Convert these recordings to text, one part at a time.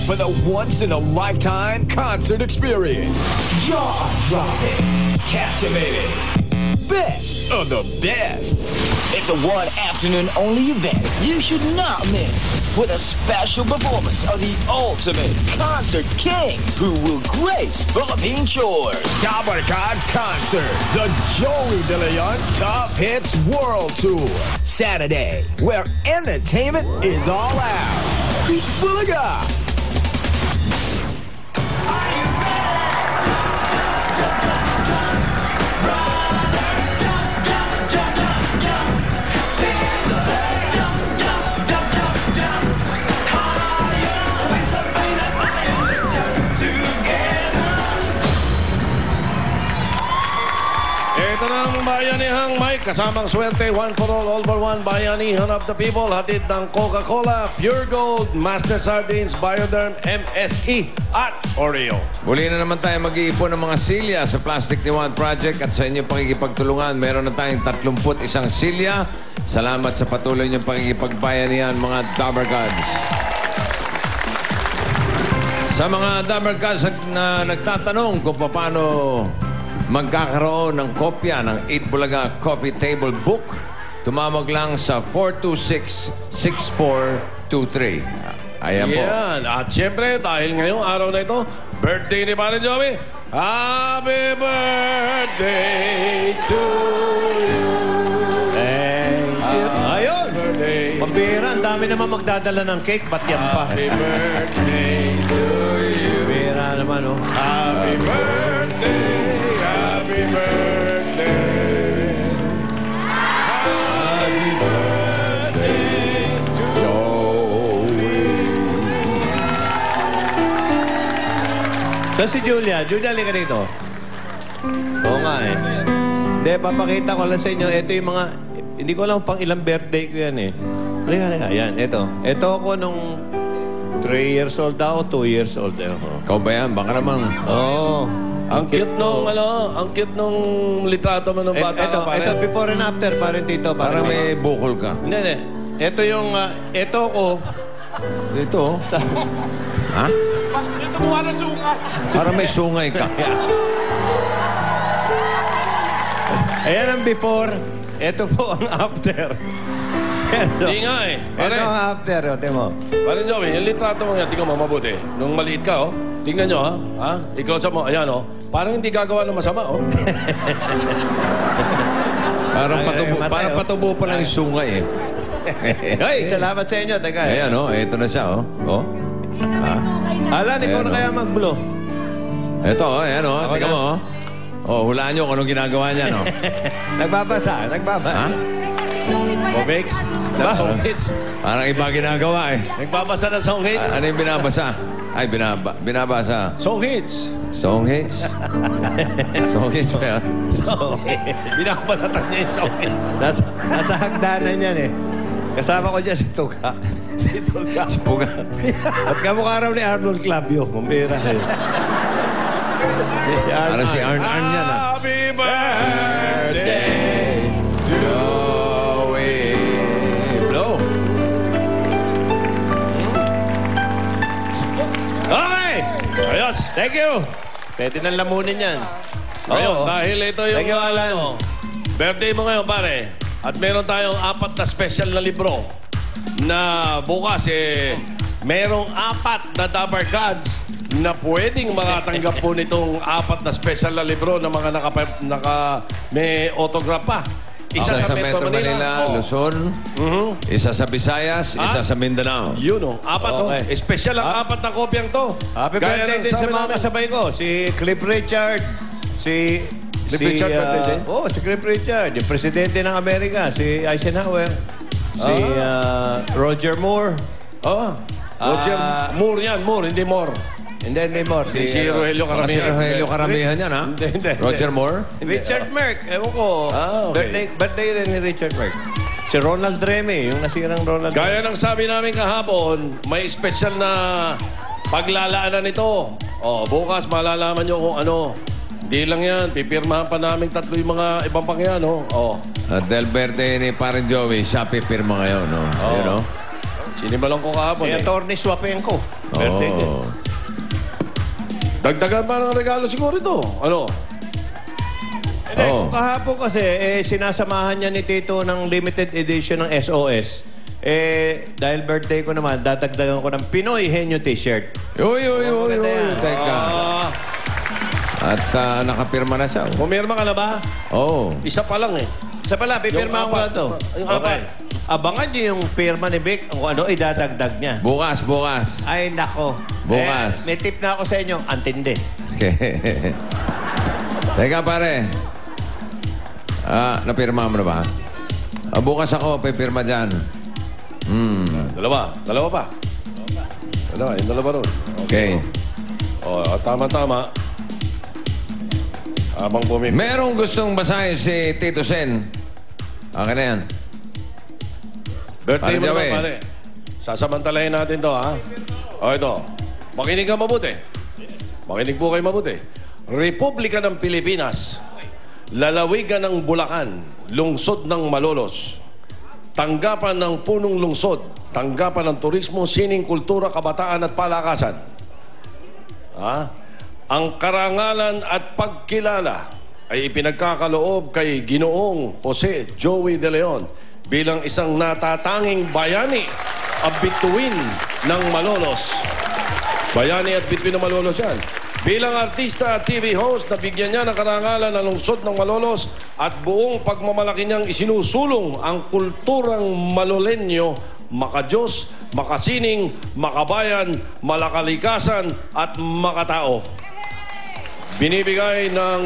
for the once-in-a-lifetime concert experience. Jaw-dropping, captivating, best of the best. It's a one-afternoon-only event you should not miss. With a special performance of the ultimate concert king who will grace Philippine shores. Dabber Gods Concert, the Joey De Leon Top Hits World Tour. Saturday, where entertainment is all out. Bulaga! Ito na ang Bayanihang Mike, kasamang swerte, one for all for one, Bayanihan of the People, hatid ng Coca-Cola, Pure Gold, Master Sardines, Bioderm, MSE, at Oreo. Muli na naman tayo mag-iipon ng mga silya sa Plastic Niwan Project at sa inyong pakikipagtulungan. Meron na tayong 31 silya. Salamat sa patuloy niyong pakikipagbayanihan, mga Dabber Gods. Sa mga Dabber Gods na nagtatanong kung paano magkakaroon ng kopya ng 8 Bulaga Coffee Table Book, tumawag lang sa 426-6423. Ayan po. Yan. At syempre, dahil ngayong araw na ito, birthday ni Pare Joey. Happy birthday to you. Ayun! Birthday. Pambira, ang dami naman magdadala ng cake. Ba't yan pa? Happy birthday to you. Pambira naman, oh. Happy birthday. Happy birthday. Happy birthday to Saan si Julia? Julia, halika dito. Oo nga eh. Hindi, papakita ko lang sa inyo. Ito yung mga... Hindi ko alam pang ilang birthday ko yan eh. Halika, halika. Yan, ito. Ito ako nung 3 years old ako, 2 years old ako. Ikaw ba yan? Baka naman. Oo. Ang cute nung, ang cute nung litrato mo nung bata Ito, ka, pare. ito, before and after, parang dito. Parang may bukol ka. Hindi, hindi. Ito yung, ito ko. Dito. Sa, Ha? Parang may sungay ka. ayan ang before. Ito po ang after. Hindi nga eh. Pare, Ito ang after, o, mo. pare Joey, yung litrato mo yan, tingnan mo mabuti. Nung maliit ka, oh. Tingnan nyo, ha? Ha? I-close up mo. Ayan, oh. Parang hindi gagawa ng masama, oh. Parang patubo pa lang yung sungay eh. Hoy, salamat sa inyo. Teka. Ayan, oh. Ito na siya, oh. Oh. Alan, ikaw Ayan, na kaya mag-blow. Ito, oh. Ayan, oh. Tingnan mo, oh. Oh, hulaan nyo kung anong ginagawa niya, no? Nagbabasa. Ha? O, Bex, ng song hits. Parang iba ginagawa eh. Nagbabasa ng song hits. Ano yung binabasa? Ay, binabasa. Song hits. Song hits? Song hits ba yan? Song hits. Binabalatan niya yung song hits. Nasa hagdanan yan eh. Kasama ko dyan si Tuga. Si Tulga. Si Puga. At kamukha raw ni Arnold Clavio. Mambira eh. Para si Arn yan, ah. Happy birthday to Joey. Blow. Okay! Ayos. Thank you! Pwede nang lamunin yan. Ngayon, Oo. dahil ito yung Thank you, Alan. birthday mo ngayon, pare. At meron tayong 4 na special na libro na bukas, merong 4 na Dabber Gods na pwedeng makatanggap po nitong 4 na special na libro na mga may autograph pa. Isa sa Metro Manila, Oo. Luzon. Isa sa Visayas, isa sa Mindanao. Yun o, 4 Okay. Special ang 4 na kopyang to. Happy Gaya birthday ng din sa sabi mga namin. kasabay ko. Si Cliff Richard. Cliff Richard birthday din? Oh, si Cliff Richard. Yung presidente ng Amerika. Si Eisenhower. Si Roger Moore. Oh, Roger Moore yan, Moore, hindi Moore. Hindi more. Si Rogelio Baka si Caramihan. Rogelio Caramihan yan, ha? Hindi. Roger Moore? Richard Merck. Ewan ko. Okay. Birthday rin ni Richard Merck. Si Ronald Remy. Yung nasirang Ronald Gaya ng sabi namin kahapon, may special na paglalaanan nito. Oh, bukas malalaman nyo kung ano. Hindi lang yan. Pipirmahan pa namin 3 yung mga ibang pangyan, no? Oh. At dahil birthday ni Parin Joey, siya pipirma ngayon, no? Oo. You know? Sinibalang ko kahapon Si eh. Atty. Swapenko. Birthday din. Oh. Dagdagan pa ng regalo siguro ito. Ano? Hindi, Oo. kung kahapon kasi, sinasamahan niya ni Tito ng limited edition ng SOS. Dahil birthday ko naman, dadagdagan ko ng Pinoy Henyo t-shirt. Uy. maganda yan. Teka. Ah, At nakapirma na siya. pumirma ka na ba? Oh. Isa pa lang eh. Sa pala, pipirma Yung ko na apat. to. Yung Okay. apat. Abangan niyo yung pirma ni Vic, kung ano idadagdag niya. Bukas. Ay, nako. Bukas. May tip na ako sa inyo, antindi. Okay. Teka, pare. Napirma mo na ba? Bukas ako, pipirma dyan. Dalawa pa. Yung dalawa ron. Okay. Tama-tama. Habang pumipili. Merong gustong basahin si Tito Sen. Okay na yan. Birthday Pare mo Joey. naman, pare. Sasamantalahin natin to, ha? O, ito. Makinig ka mabuti. Makinig po kayo mabuti. Republika ng Pilipinas. Lalawigan ng Bulacan. Lungsod ng Malolos. Tanggapan ng punong lungsod. Tanggapan ng turismo, sining, kultura, kabataan at palakasan. Ang karangalan at pagkilala ay ipinagkakaloob kay Ginoong Jose Joey De Leon bilang isang natatanging bayani at bituin ng Malolos. Bayani at bituin ng Malolos yan. Bilang artista at TV host, nabigyan niya ng karangalan ng lungsod ng Malolos at buong pagmamalaki niyang isinusulong ang kulturang Malolenyo, makadiyos, makasining, makabayan, malakalikasan at makatao. Binibigay ng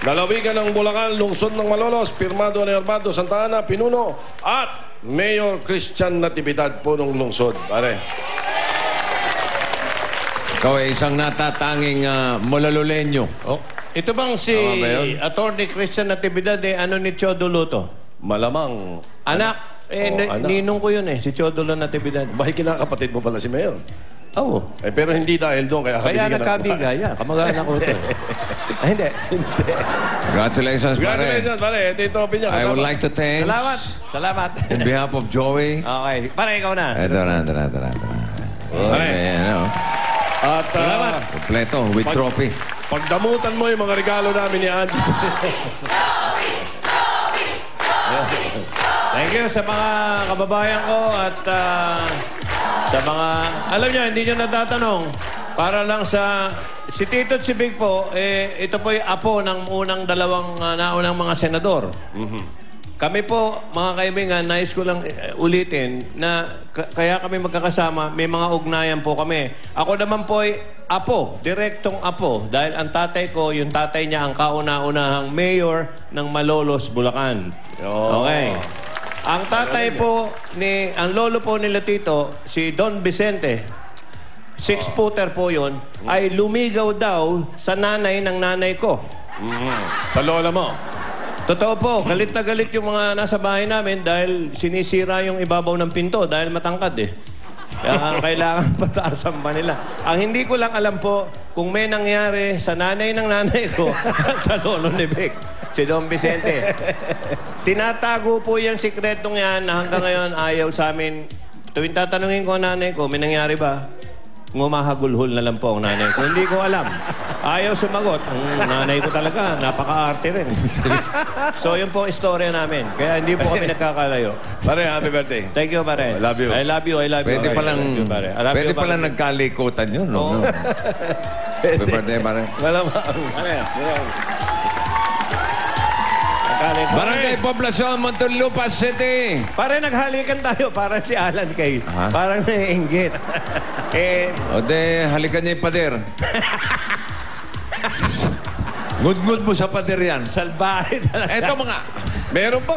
lalawigan ng Bulacan, lungsod ng Malolos, pirmado ni Armando Santa Ana, Pinuno, at Mayor Christian Natividad po ng lungsod. Pare. Ikaw ay isang natatanging Malalolenyo. Oh. Ito bang si Tama ba yun? Atty. Christian Natividad, ano ni Chodolo to? Malamang. Anak. anak. Ninong ko yun si Chodolo Natividad. Bahay kinakapatid mo pala si Mayor. Oo. Pero hindi dahil doon, kaya Kaya kabinigyan ng- nagkabigaya. Kamag-anak ko ito. Ay, hindi. Congratulations, pare. Congratulations, pare. Ito yung trophy niya. I would kasama. like to thank, Salamat. in behalf of Joey. Okay. Para ikaw na. Ito na. Pare. Ano, At kompleto, with trophy. pagdamutan mo yung mga regalo namin ni Andy. Thank you sa mga kababayan ko at sa mga... Alam niyo, hindi niyo natatanong. Para lang sa... Si Tito at si Big po, ito po yung apo ng unang naunang mga senador. Kami po, mga kaibigan, nais ko lang ulitin na kaya kami magkakasama, may mga ugnayan po kami. Ako naman po ay apo, direktong apo. Dahil ang tatay ko, yung tatay niya ang kauna-unahang mayor ng Malolos, Bulacan. Okay. Ang tatay po, ang lolo po nila Tito, si Don Vicente, 6-footer po yun, ay lumigaw daw sa nanay ng nanay ko. Sa lola mo. Totoo po, galit na galit yung mga nasa bahay namin dahil sinisira yung ibabaw ng pinto dahil matangkad eh. Kaya kailangan pataasan pa nila. Ang hindi ko lang alam po kung may nangyari sa nanay ng nanay ko at sa lolo ni Vic, si Don Vicente. Tinatago po yung sikretong yan na hanggang ngayon ayaw sa amin. Tuwing tatanungin ko ang nanay ko, may nangyari ba? Ngumahagulhol na lang po ang nanay ko. Hindi ko alam. Ayaw sumagot. Ang nanay ko talaga, napaka-arte rin. So, yun po ang istorya namin. Kaya hindi po kami nagkakalayo. Pare, happy birthday. Thank you, pare. I love you. I love you, I love you. Pwede palang, Thank you, pare. I love pwede you, palang pare. nagkalikutan yun, no? Happy birthday, pare. Malamang. Ano yan? Nagkalik. Barangay Poblacion, Muntinlupa City. Pare, naghalikan tayo. Parang si Alan kay. Aha. Parang naiinggit. O de, halikan niya yung pader. Ngud-ngud mo sa pader yan. Salbahe talaga. Eto mga, Meron pa.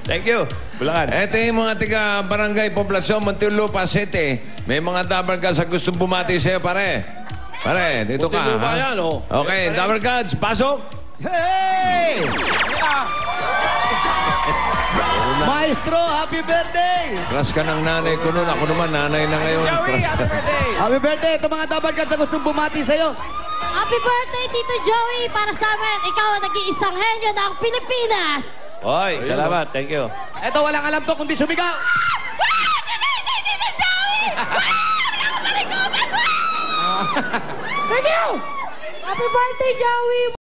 Thank you. Bulacan. eto yung mga tiga Barangay Poblacion, Muntinlupa City. May mga dabar ka sa gustong bumati sa'yo, pare. Pare, dito ka. Muntinlupa ha? yan, oh. Okay, dabar gods, pasok. Hey! Maestro, happy birthday! Crush ka ng nanay ko noon. Ako naman, nanay na ngayon. Crush ka. Happy birthday! Ito mga dapat ka sa gustong bumati sa'yo. Happy birthday, Tito Joey! Para sa amin, ikaw ang nag-iisang henyo ng Pilipinas! Oy, salamat. Thank you. Ito walang alam to kundi sumigaw. Thank you! Happy birthday, Joey!